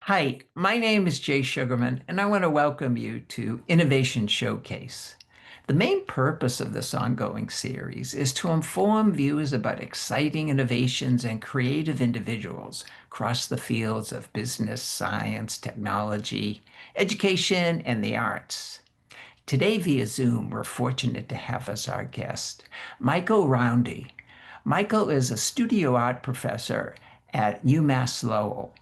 Hi, my name is Jay Sugarman, and I want to welcome you to Innovation Showcase. The main purpose of this ongoing series is to inform viewers about exciting innovations and creative individuals across the fields of business, science, technology, education, and the arts. Today, via Zoom, we're fortunate to have as our guest Michael Roundy. Michael is a studio art professor at UMass Lowell.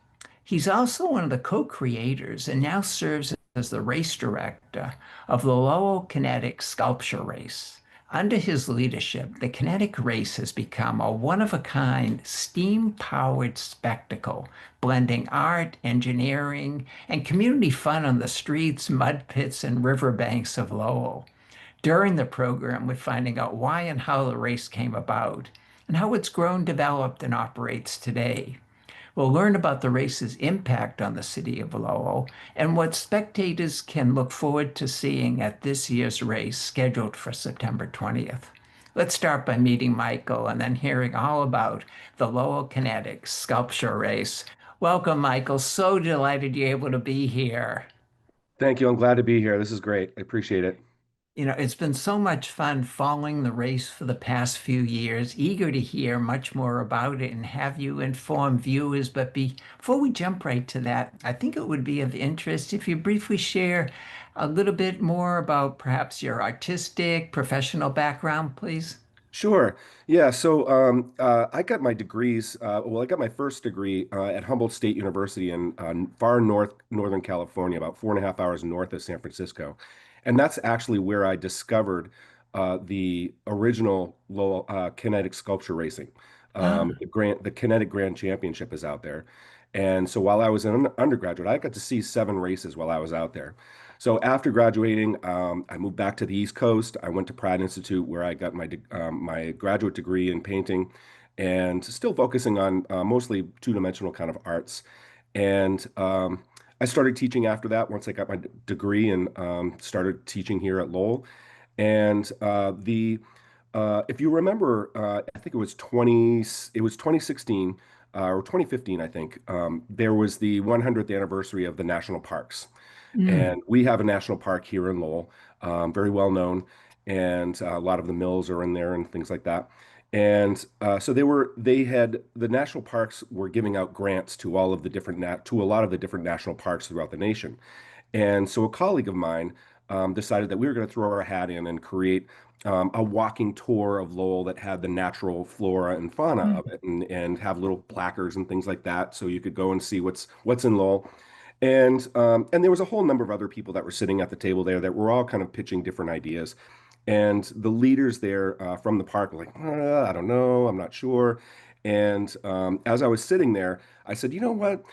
He's also one of the co-creators and now serves as the race director of the Lowell Kinetic Sculpture Race. Under his leadership, the kinetic race has become a one-of-a-kind steam-powered spectacle, blending art, engineering, and community fun on the streets, mud pits, and riverbanks of Lowell. During the program, we're finding out why and how the race came about and how it's grown, developed, and operates today. We'll learn about the race's impact on the city of Lowell and what spectators can look forward to seeing at this year's race scheduled for September 20th. Let's start by meeting Michael and then hearing all about the Lowell Kinetic Sculpture Race. Welcome, Michael. So delighted you're able to be here. Thank you. I'm glad to be here. This is great. I appreciate it. It's been so much fun following the race for the past few years. Eager to hear much more about it and have you inform viewers. But before we jump right to that, I think it would be of interest if you briefly share a little bit more about perhaps your artistic, professional background, please. Sure. Yeah. So I got my degrees. I got my first degree at Humboldt State University in far Northern California, about 4.5 hours north of San Francisco. And that's actually where I discovered the original Lowell kinetic sculpture racing. Ah, The Kinetic Grand Championship is out there. And so while I was an undergraduate, I got to see 7 races while I was out there. So after graduating, I moved back to the East Coast. I went to Pratt Institute where I got my graduate degree in painting, and still focusing on mostly two-dimensional kind of arts. And I started teaching after that once I got my degree and started teaching here at Lowell. And the if you remember, I think it was 2016 or 2015, I think. There was the 100th anniversary of the national parks. mm, And we have a national park here in Lowell, very well known, and a lot of the mills are in there and things like that. And so the national parks were giving out grants to all of the to a lot of the different national parks throughout the nation. And so a colleague of mine decided that we were going to throw our hat in and create a walking tour of Lowell that had the natural flora and fauna of mm. it, and have little placards and things like that, so you could go and see what's in Lowell. And there was a whole number of other people that were sitting at the table there that were all kind of pitching different ideas. And the leaders there from the park were like, I don't know, I'm not sure. And as I was sitting there, I said, you know what?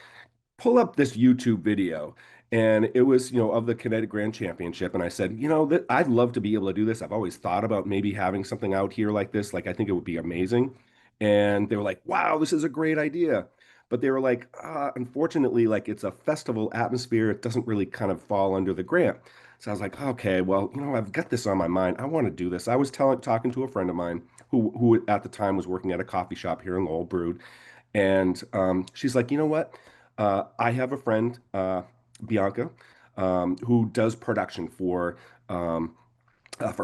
Pull up this YouTube video. And it was, of the Kinetic Grand Championship. And I said, that I'd love to be able to do this. I've always thought about maybe having something out here like this. Like, I think it would be amazing. And they were like, wow, this is a great idea. But they were like, unfortunately, like it's a festival atmosphere. It doesn't really kind of fall under the grant. So I was like, okay, well, I've got this on my mind. I want to do this. I was talking to a friend of mine who at the time was working at a coffee shop here in Lowell Brewed. And she's like, you know what? I have a friend, Bianca, who does production for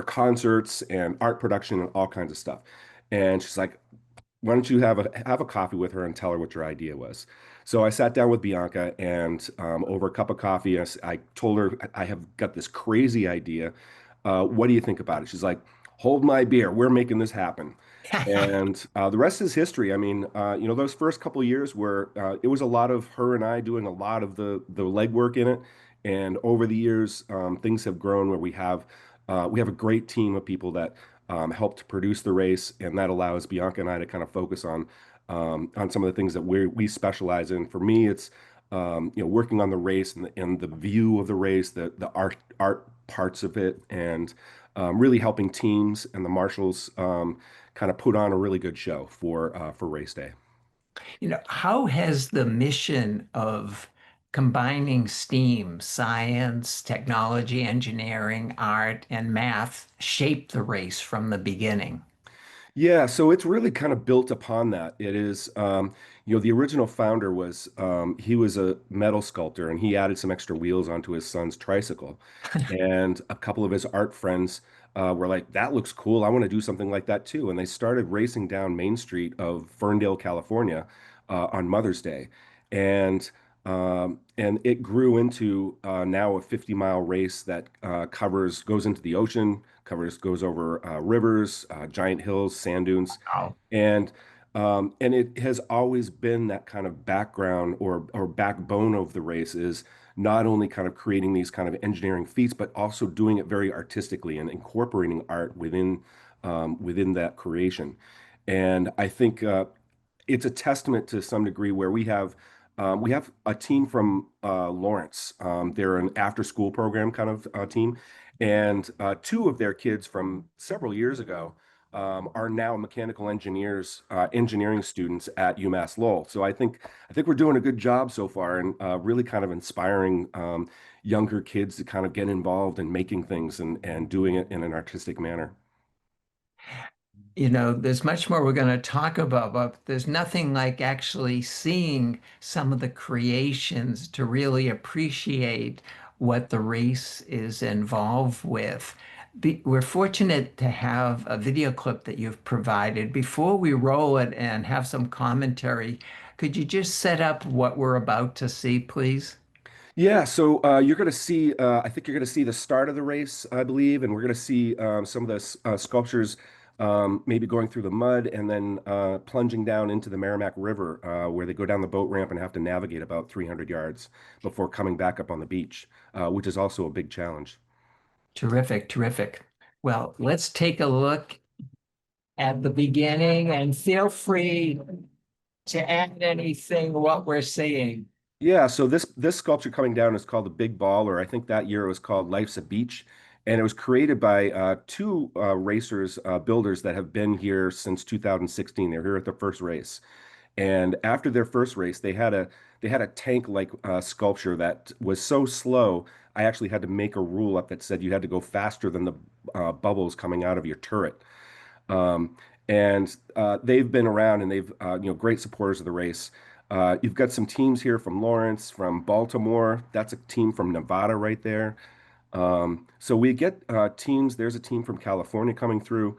concerts and art production and all kinds of stuff. And she's like, why don't you have a coffee with her and tell her what your idea was? So I sat down with Bianca and over a cup of coffee, I told her I have got this crazy idea. What do you think about it? She's like, hold my beer. We're making this happen. And the rest is history. I mean, those first couple of years where it was a lot of her and I doing a lot of the legwork in it. And over the years, things have grown where we have a great team of people that helped produce the race, and that allows Bianca and I to kind of focus on some of the things that we specialize in. For me, it's working on the race and the view of the race, the art parts of it, and really helping teams and the marshals kind of put on a really good show for race day. How has the mission of combining STEAM, science, technology, engineering, art, and math shaped the race from the beginning? Yeah, so it's really kind of built upon that. It is, the original founder was, he was a metal sculptor and he added some extra wheels onto his son's tricycle. And a couple of his art friends were like, that looks cool. I want to do something like that too. And they started racing down Main Street of Ferndale, California, on Mother's Day. And it grew into now a 50-mile race that goes into the ocean, goes over rivers, giant hills, sand dunes, Wow. and and it has always been that kind of background or backbone of the race is not only kind of creating these kind of engineering feats, but also doing it very artistically and incorporating art within that creation. And I think it's a testament to some degree where we have a team from Lawrence. They're an after-school program kind of team, and two of their kids from several years ago are now mechanical engineering students at UMass Lowell. So I think we're doing a good job so far, and really kind of inspiring younger kids to kind of get involved in making things and doing it in an artistic manner. There's much more we're going to talk about, but there's nothing like actually seeing some of the creations to really appreciate what the race is involved with. We're fortunate to have a video clip that you've provided. Before we roll it and have some commentary, could you just set up what we're about to see, please? Yeah, so you're going to see, I think you're going to see the start of the race, I believe, and we're going to see some of the sculptures maybe going through the mud and then plunging down into the Merrimack River, where they go down the boat ramp and have to navigate about 300 yards before coming back up on the beach, which is also a big challenge. Terrific, terrific. Well, let's take a look at the beginning and feel free to add anything what we're seeing. Yeah, so this sculpture coming down is called the Big Ball, or I think that year it was called Life's a Beach, and it was created by two racers, builders that have been here since 2016. They were here at the first race, and after their first race, they had a tank-like sculpture that was so slow. I actually had to make a rule up that said you had to go faster than the bubbles coming out of your turret. Um, and they've been around and they've great supporters of the race. You've got some teams here from Lawrence, from Baltimore. That's a team from Nevada right there. So we get teams. There's a team from California coming through.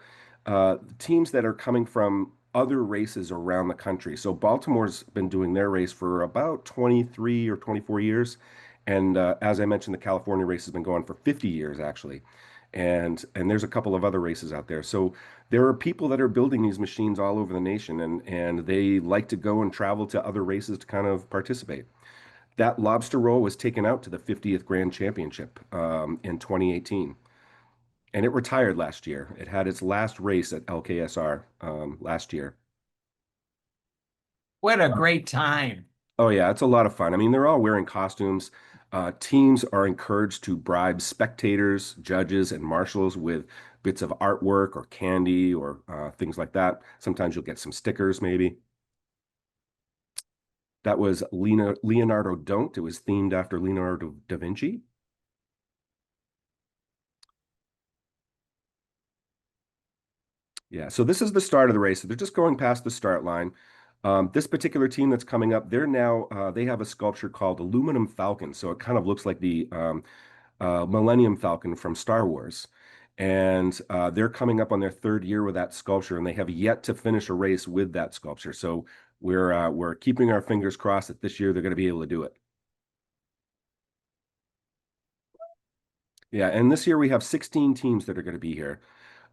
Teams that are coming from other races around the country. So Baltimore's been doing their race for about 23 or 24 years. And as I mentioned, the California race has been going for 50 years actually. And there's a couple of other races out there. So there are people that are building these machines all over the nation and they like to go and travel to other races to kind of participate. That lobster roll was taken out to the 50th Grand Championship in 2018, and it retired last year. It had its last race at LKSR last year. What a great time. Oh yeah, it's a lot of fun. I mean, they're all wearing costumes. Teams are encouraged to bribe spectators, judges, and marshals with bits of artwork or candy or things like that. Sometimes you'll get some stickers, maybe. That was Leonardo Don't. It was themed after Leonardo da Vinci. Yeah, so this is the start of the race. So they're just going past the start line. This particular team that's coming up, they have a sculpture called Aluminum Falcon. So it kind of looks like the Millennium Falcon from Star Wars. And they're coming up on their third year with that sculpture, and they have yet to finish a race with that sculpture. So we're keeping our fingers crossed that this year they're going to be able to do it. Yeah, and this year we have 16 teams that are going to be here.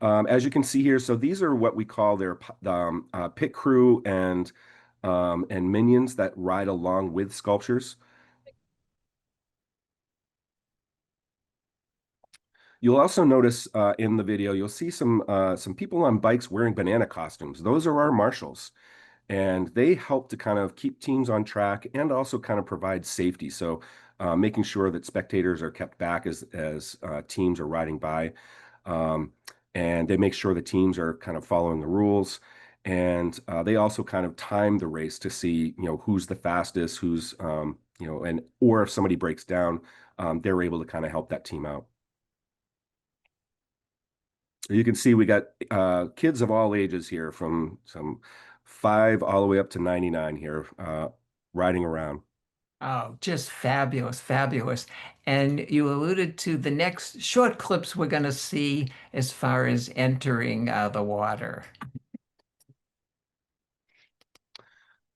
As you can see here, so these are what we call their pit crew and minions that ride along with sculptures. You'll also notice in the video, you'll see some people on bikes wearing banana costumes. Those are our marshals, and they help to kind of keep teams on track and also kind of provide safety. So making sure that spectators are kept back as teams are riding by. Um, and they make sure the teams are kind of following the rules. And they also kind of time the race to see, who's the fastest, or if somebody breaks down, they're able to kind of help that team out. You can see we got kids of all ages here, from some 5 all the way up to 99 here, riding around. Oh, just fabulous, fabulous. And you alluded to the next short clips we're going to see as far as entering the water.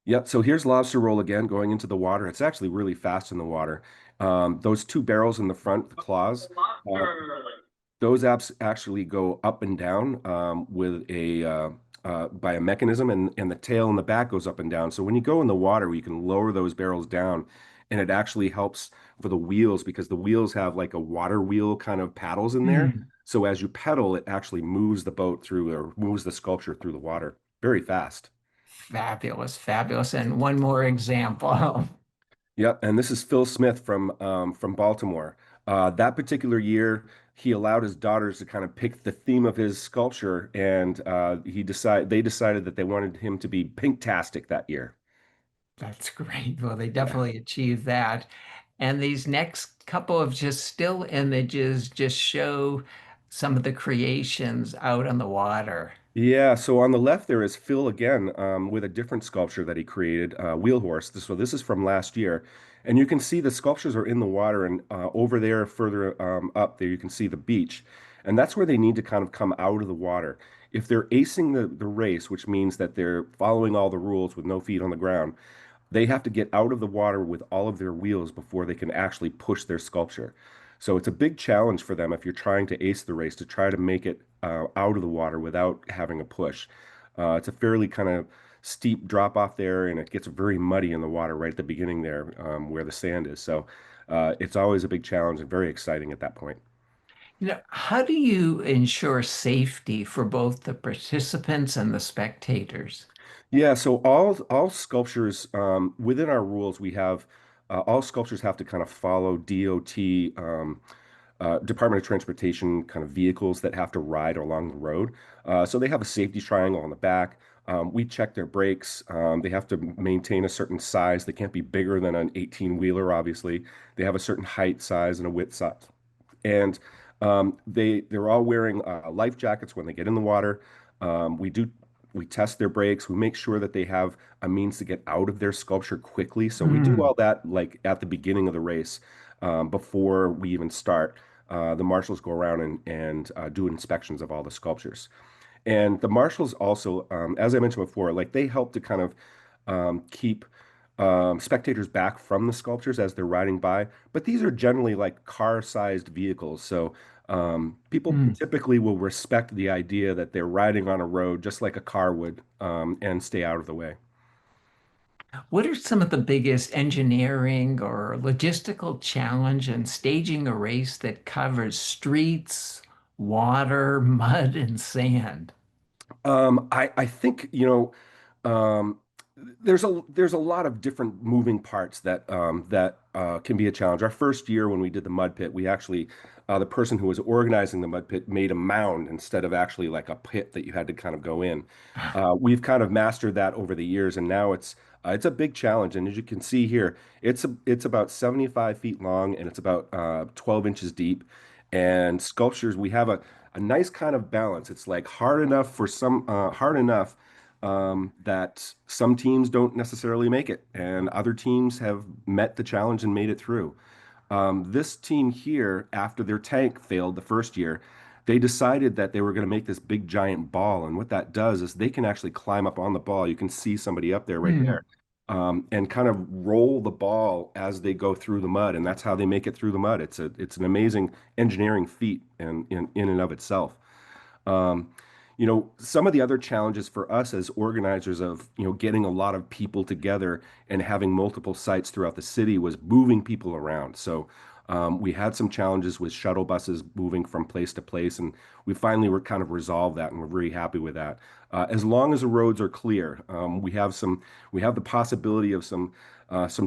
Yep. So here's lobster roll again going into the water. It's actually really fast in the water. Those two barrels in the front, the claws, uh, those apps actually go up and down with a by a mechanism, and the tail and the back goes up and down. So when you go in the water, you can lower those barrels down, and it actually helps for the wheels because the wheels have like a water wheel kind of paddles in there. Hmm. So as you pedal, it actually moves the boat through or moves the sculpture through the water very fast. Fabulous, fabulous. And one more example. Yep, and this is Phil Smith from Baltimore. That particular year, he allowed his daughters to kind of pick the theme of his sculpture, and they decided that they wanted him to be pink-tastic that year. That's great. Well, they Yeah. definitely achieved that. And these next couple of just still images just show some of the creations out on the water. Yeah, so on the left there is Phil again with a different sculpture that he created, Wheel Horse. So this is from last year, and you can see the sculptures are in the water, and over there, further up there, you can see the beach, and that's where they need to kind of come out of the water. If they're acing the race, which means that they're following all the rules with no feet on the ground, they have to get out of the water with all of their wheels before they can actually push their sculpture. So it's a big challenge for them if you're trying to ace the race to try to make it out of the water without having a push. It's a fairly kind of steep drop off there, and it gets very muddy in the water right at the beginning there where the sand is. So it's always a big challenge and very exciting at that point. How do you ensure safety for both the participants and the spectators? Yeah, so all sculptures within our rules, we have all sculptures have to kind of follow DOT Department of Transportation kind of vehicles that have to ride along the road. So they have a safety triangle on the back. We check their brakes. They have to maintain a certain size. They can't be bigger than an 18 wheeler, obviously. They have a certain height size and a width size. And they're all wearing life jackets when they get in the water. We test their brakes. We make sure that they have a means to get out of their sculpture quickly. So we do Hmm. all that like at the beginning of the race before we even start. The marshals go around and do inspections of all the sculptures. And the marshals also, as I mentioned before, like they help to kind of keep spectators back from the sculptures as they're riding by. But these are generally like car-sized vehicles, so people Hmm. typically will respect the idea that they're riding on a road just like a car would, and stay out of the way. What are some of the biggest engineering or logistical challenge in staging a race that covers streets, water, mud, and sand? I think, um, there's a lot of different moving parts that can be a challenge. Our first year when we did the mud pit, we actually the person who was organizing the mud pit made a mound instead of actually like a pit that you had to kind of go in. We've kind of mastered that over the years, and now it's a big challenge. And as you can see here, it's about 75 feet long and it's about 12 inches deep. And sculptures, we have a nice kind of balance. It's like hard enough that some teams don't necessarily make it, and other teams have met the challenge and made it through. This team here, after their tank failed the first year, they decided that they were going to make this big giant ball. And what that does is they can actually climb up on the ball. You can see somebody up there right Hmm. there, and kind of roll the ball as they go through the mud. And that's how they make it through the mud. It's an amazing engineering feat in and of itself. Um, some of the other challenges for us as organizers of, getting a lot of people together and having multiple sites throughout the city was moving people around. So we had some challenges with shuttle buses moving from place to place, and we finally were kind of resolved that, and we're very happy with that. As long as the roads are clear, we have the possibility of some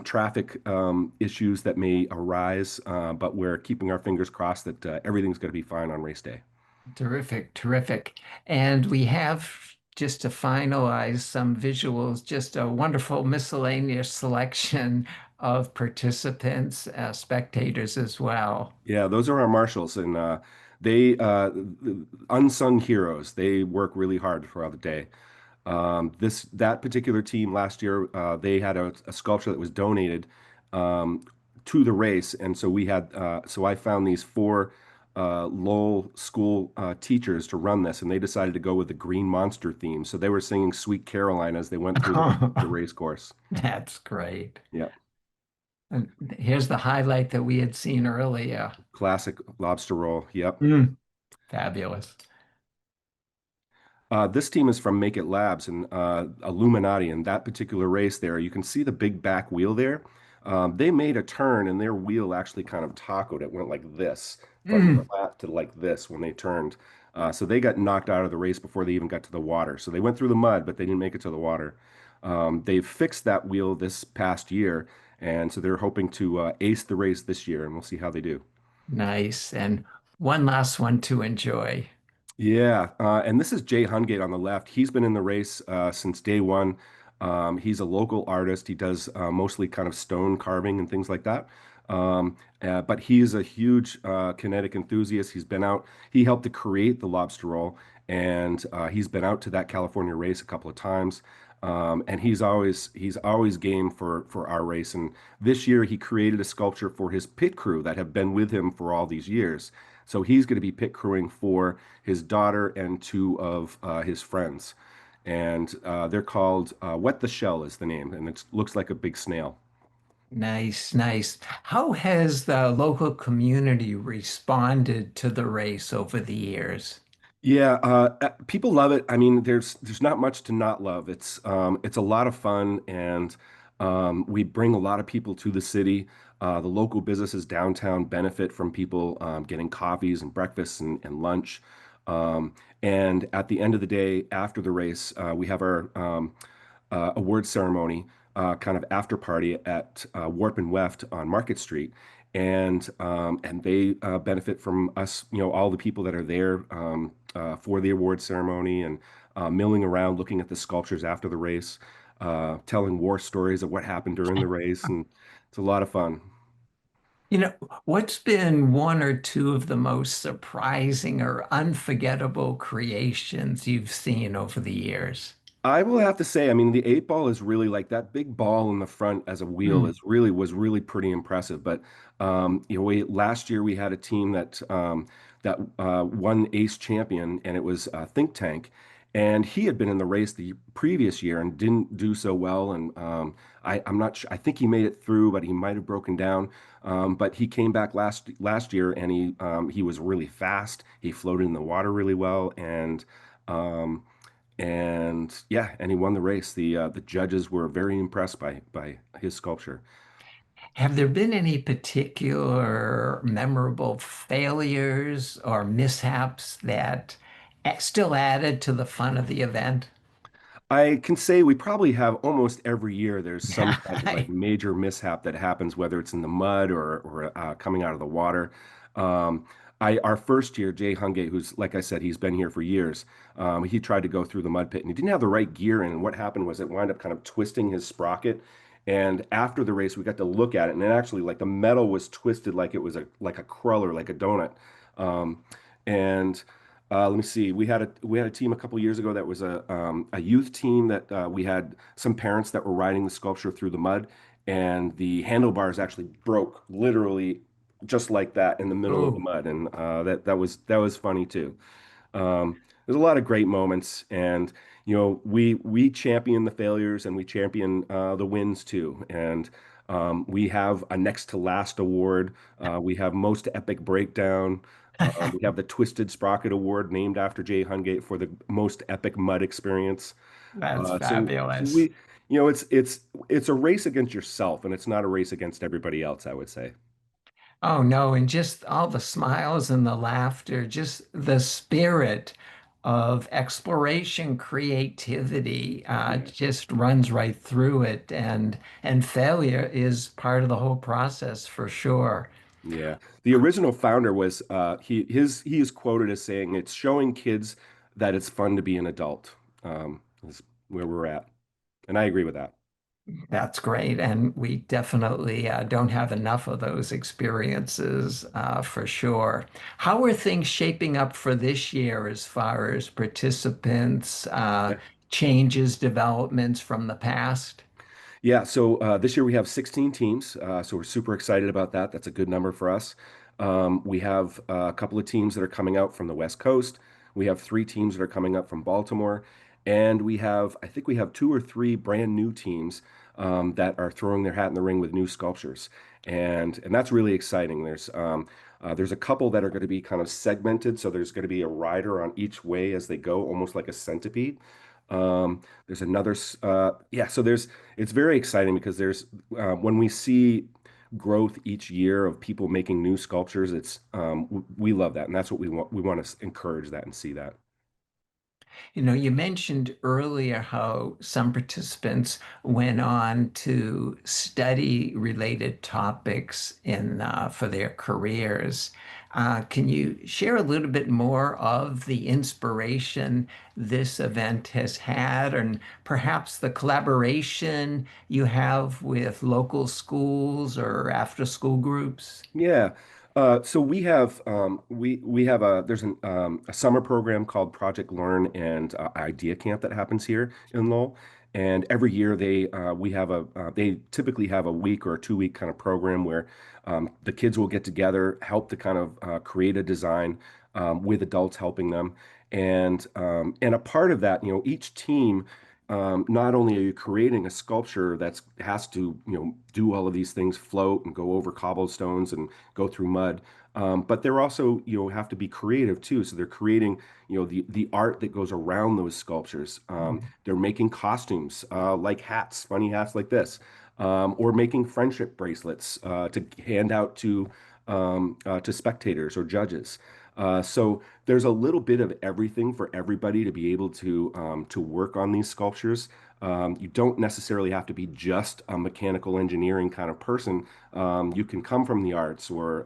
traffic issues that may arise, but we're keeping our fingers crossed that everything's going to be fine on race day. Terrific, terrific. And we have, just to finalize some visuals, just a wonderful miscellaneous selection of participants, spectators as well. Yeah, those are our marshals, and They unsung heroes. They work really hard throughout the day. This that particular team last year, they had a sculpture that was donated um, to the race, and so we had so I found these four Lowell school teachers to run this, and they decided to go with the Green Monster theme. So they were singing "Sweet Caroline" as they went through the race course. That's great. Yeah, And here's the highlight that we had seen earlier. classic lobster roll. Yep. Mm, fabulous. This team is from Make It Labs and Illuminati. In that particular race there, you can see the big back wheel there. They made a turn and their wheel actually kind of tacoed. It went like this, from Mm, flat to like this when they turned. So they got knocked out of the race before they even got to the water. So they went through the mud, but they didn't make it to the water. They've fixed that wheel this past year, and so they're hoping to ace the race this year, and we'll see how they do. nice. And one last one to enjoy. Yeah, and this is Jay Hungate on the left. He's been in the race since day one. He's a local artist. He does mostly kind of stone carving and things like that. But he is a huge kinetic enthusiast. He's been out. He helped to create the lobster roll, and he's been out to that California race a couple of times. And he's always game for our race. And this year he created a sculpture for his pit crew that have been with him for all these years. So he's going to be pit crewing for his daughter and two of his friends. And they're called Wet the Shell is the name, and it looks like a big snail. Nice, nice. How has the local community responded to the race over the years? Yeah, people love it. I mean, there's not much to not love. It's a lot of fun, and we bring a lot of people to the city. The local businesses downtown benefit from people getting coffees and breakfasts and lunch. Um, and at the end of the day, after the race, we have our award ceremony, kind of after party at Warp and Weft on Market Street. And they benefit from us, all the people that are there for the award ceremony and milling around, looking at the sculptures after the race, telling war stories of what happened during the race, and it's a lot of fun. You know, what's been one or two of the most surprising or unforgettable creations you've seen over the years? I will have to say, I mean, the eight ball is really like that big ball in the front as a wheel Mm. is really was really pretty impressive. But last year we had a team that won Ace Champion, and it was Think Tank, and he had been in the race the previous year and didn't do so well. And I'm not sure. I think he made it through, but he might have broken down. But he came back last year, and he was really fast. He floated in the water really well, um, and yeah, and he won the race. The judges were very impressed by his sculpture. Have there been any particular memorable failures or mishaps that still added to the fun of the event? I can say we probably have almost every year there's some Yeah. kind of like major mishap that happens, whether it's in the mud or coming out of the water. Um, our first year, Jay Hungate, who's like I said, he's been here for years. He tried to go through the mud pit and he didn't have the right gear in. And what happened was it wound up kind of twisting his sprocket. And after the race, we got to look at it, and it actually like the metal was twisted like it was a cruller, like a donut. Um, and Let me see. We had a team a couple years ago that was a youth team that we had some parents that were riding the sculpture through the mud, and the handlebars actually broke literally just like that in the middle of the Oh, mud, and that was funny too. There's a lot of great moments, and we champion the failures and we champion the wins too. And we have a next to last award. We have most epic breakdown. We have the Twisted Sprocket Award named after Jay Hungate for the most epic mud experience. that's So fabulous. it's a race against yourself, and it's not a race against everybody else, I would say. Oh no, and just all the smiles and the laughter, just the spirit of exploration, creativity, Yeah. just runs right through it, and failure is part of the whole process for sure. Yeah. The original founder was he is quoted as saying it's showing kids that it's fun to be an adult. Is where we're at. And I agree with that. That's great. And we definitely don't have enough of those experiences for sure. How are things shaping up for this year as far as participants, changes, developments from the past? Yeah, so this year we have 16 teams, so we're super excited about that. That's a good number for us. We have a couple of teams that are coming out from the West Coast. We have three teams that are coming up from Baltimore, and I think we have two or three brand new teams that are throwing their hat in the ring with new sculptures, and that's really exciting. There's a couple that are going to be kind of segmented, so there's going to be a rider on each way as they go, almost like a centipede. There's another, yeah. So there's it's very exciting because there's when we see growth each year of people making new sculptures, we love that, and that's what we want. We want to encourage that and see that. You mentioned earlier how some participants went on to study related topics in for their careers. Can you share a little bit more of the inspiration this event has had, and perhaps the collaboration you have with local schools or after-school groups? Yeah. So we have a summer program called Project Learn and Idea Camp that happens here in Lowell, and every year they typically have a week or a 2 week kind of program where the kids will get together, help to kind of create a design with adults helping them, and a part of that, each team. Not only are you creating a sculpture that has to, do all of these things, float and go over cobblestones and go through mud, but they're also, have to be creative too. So they're creating, the art that goes around those sculptures. They're making costumes, like hats, funny hats like this, or making friendship bracelets to hand out to spectators or judges. So there's a little bit of everything for everybody to be able to work on these sculptures. You don't necessarily have to be just a mechanical engineering kind of person. You can come from the arts or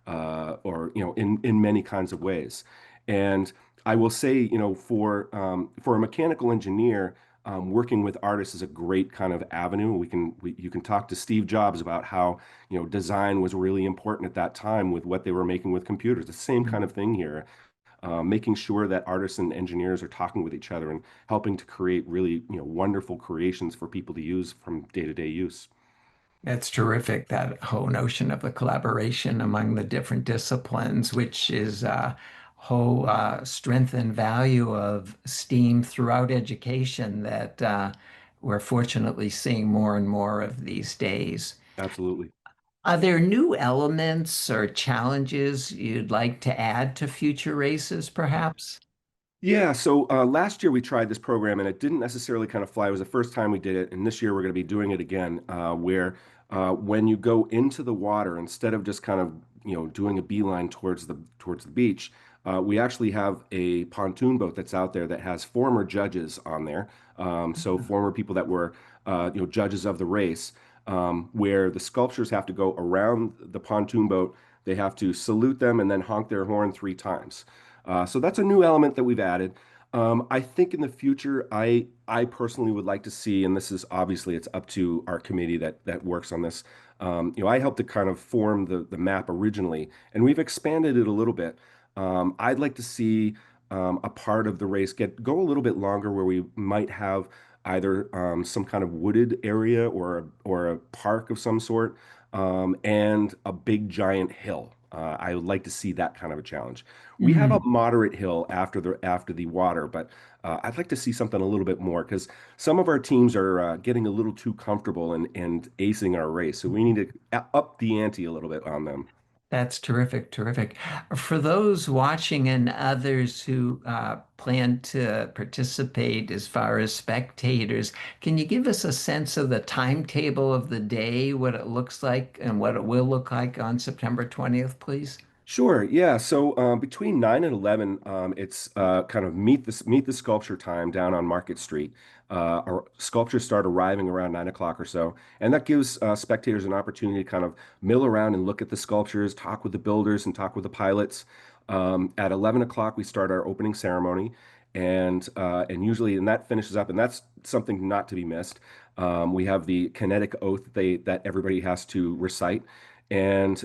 in many kinds of ways. And I will say, for a mechanical engineer, working with artists is a great kind of avenue. You can talk to Steve Jobs about how, design was really important at that time with what they were making with computers. The same kind of thing here, making sure that artists and engineers are talking with each other and helping to create really, wonderful creations for people to use from day-to-day use. That's terrific, that whole notion of the collaboration among the different disciplines, which is a whole strength and value of STEAM throughout education that we're fortunately seeing more and more of these days. Absolutely. Are there new elements or challenges you'd like to add to future races, perhaps? Yeah, so last year we tried this program and it didn't necessarily kind of fly. It was the first time we did it, and this year we're going to be doing it again, where when you go into the water, instead of just kind of doing a beeline towards the beach, we actually have a pontoon boat that's out there that has former judges on there, so former people that were judges of the race, where the sculptures have to go around the pontoon boat. They have to salute them and then honk their horn 3 times. So that's a new element that we've added. I think in the future, I personally would like to see, and this is obviously it's up to our committee that works on this. I helped to kind of form the map originally, and we've expanded it a little bit. I'd like to see a part of the race go a little bit longer, where we might have either some kind of wooded area or a park of some sort, and a big giant hill. I would like to see that kind of a challenge. We have a Mm. moderate hill after the water, but I'd like to see something a little bit more because some of our teams are getting a little too comfortable and acing our race. So we need to up the ante a little bit on them. That's terrific, terrific. For those watching and others who plan to participate as far as spectators, can you give us a sense of the timetable of the day, what it looks like and what it will look like on September 20th, please? Sure, yeah. So between 9 and 11, it's kind of meet the sculpture time down on Market Street. Our sculptures start arriving around 9 o'clock or so, and that gives spectators an opportunity to kind of mill around and look at the sculptures, talk with the builders, and talk with the pilots. At 11 o'clock, we start our opening ceremony, and usually, and that finishes up, and that's something not to be missed. We have the kinetic oath that everybody has to recite. And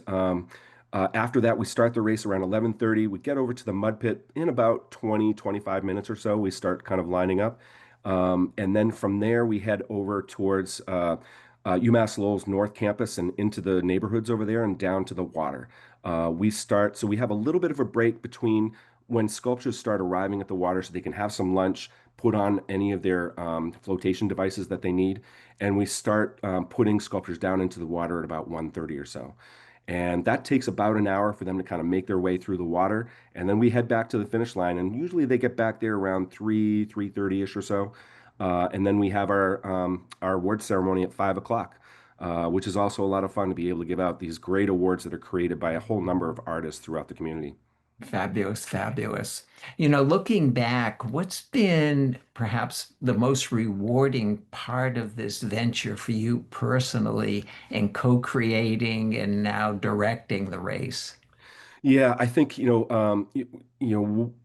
after that, we start the race around 11:30. We get over to the mud pit in about 20, 25 minutes or so. We start kind of lining up. And then from there, we head over towards UMass Lowell's North Campus and into the neighborhoods over there and down to the water. So we have a little bit of a break between when sculptures start arriving at the water so they can have some lunch, put on any of their flotation devices that they need, and we start putting sculptures down into the water at about 1:30 or so. And that takes about an hour for them to kind of make their way through the water. And then we head back to the finish line. And usually they get back there around 3:30-ish or so. And then we have our award ceremony at 5 o'clock, which is also a lot of fun to be able to give out these great awards that are created by a whole number of artists throughout the community. Fabulous, fabulous. Looking back, what's been perhaps the most rewarding part of this venture for you personally in co-creating and now directing the race? Yeah, I think,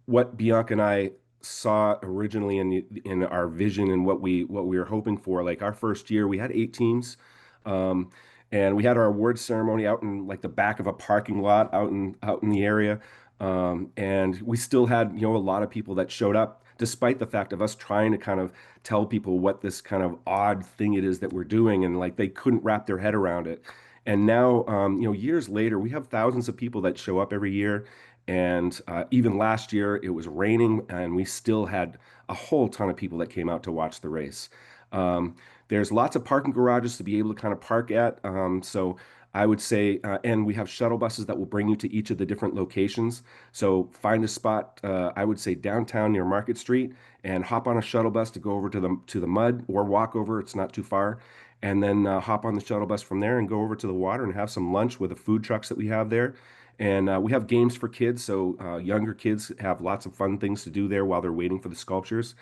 what Bianca and I saw originally in our vision and what we were hoping for. Like our first year, we had 8 teams, um, and we had our awards ceremony out in like the back of a parking lot out in the area, and we still had a lot of people that showed up. Despite the fact of us trying to kind of tell people what this kind of odd thing it is that we're doing, and like they couldn't wrap their head around it. And now, years later, we have thousands of people that show up every year. And even last year, it was raining, and we still had a whole ton of people that came out to watch the race. Um, there's lots of parking garages to be able to kind of park at. So I would say, and we have shuttle buses that will bring you to each of the different locations. So find a spot, I would say downtown near Market Street, and hop on a shuttle bus to go over to the mud or walk over. It's not too far, and then hop on the shuttle bus from there and go over to the water and have some lunch with the food trucks that we have there. And we have games for kids, so younger kids have lots of fun things to do there while they're waiting for the sculptures.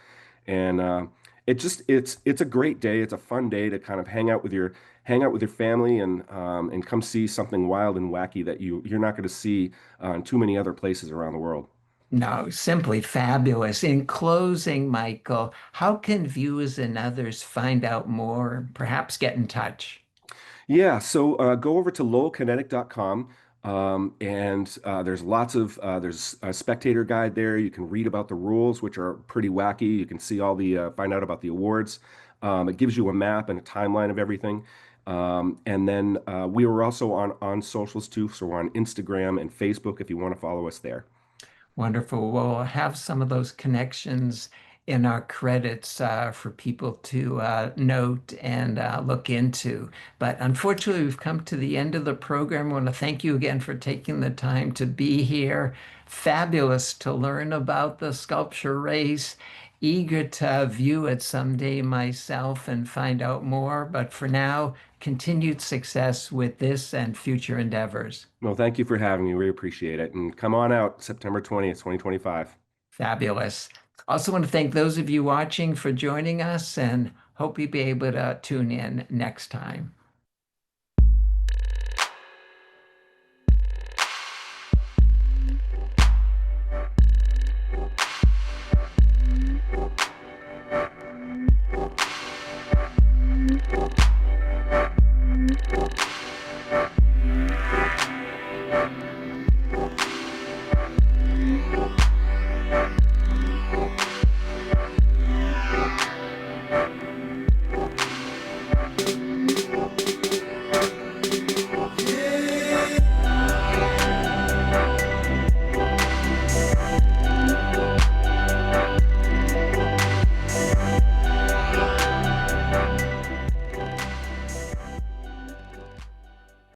And it's a great day. It's a fun day to kind of hang out with your family and come see something wild and wacky that you're not going to see in too many other places around the world. No, simply fabulous. In closing, Michael, how can viewers and others find out more, perhaps get in touch? Yeah, so go over to lowellkinetic.com, and there's a spectator guide there. You can read about the rules, which are pretty wacky. You can see find out about the awards. It gives you a map and a timeline of everything. And then we were also on socials too, so we're on Instagram and Facebook if you want to follow us there. Wonderful. We'll have some of those connections in our credits for people to note and look into. But unfortunately, we've come to the end of the program. I want to thank you again for taking the time to be here. Fabulous to learn about the sculpture race. Eager to view it someday myself and find out more. But for now, continued success with this and future endeavors. Well, thank you for having me. We appreciate it. And come on out September 20th, 2025. Fabulous. Also want to thank those of you watching for joining us and hope you'll be able to tune in next time.